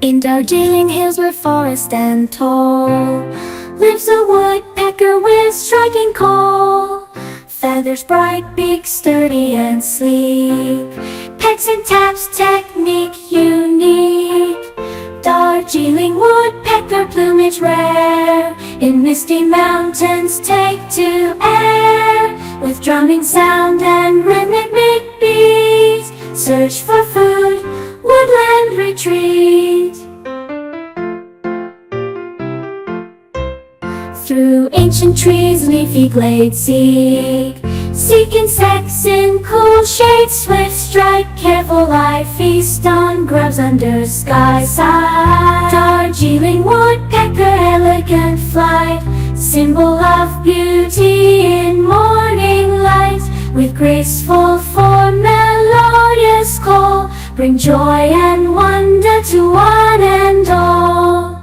In Darjeeling hills where forest and tall lives a woodpecker with striking call. Feathers bright, beak sturdy and sleek, pecks and taps, technique unique. Darjeeling woodpecker, plumage rare, in misty mountains take to air. With drumming sound and rhythmic beat, search for food, woodland retreat. Through ancient trees, leafy glades seek insects in cool shade. Swift strike, careful eye, feast on grubs under sky side. Darjeeling woodpecker, elegant flight, symbol of beauty in morning light. With graceful form, melodious call, bring joy and wonder to one and all.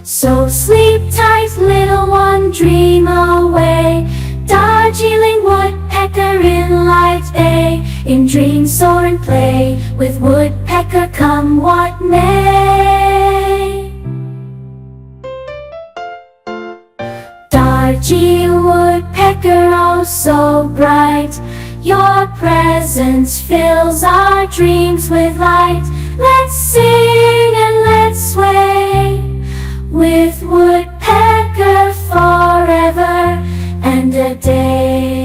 So sleep tight, little one, dream away. Darjeeling woodpecker in light day, in dreams soar and play. With woodpecker come what may. Darjeeling woodpecker, oh so bright, your presence fills our dreams with light. Let's sing and let's sway, with woodpecker forever and a day.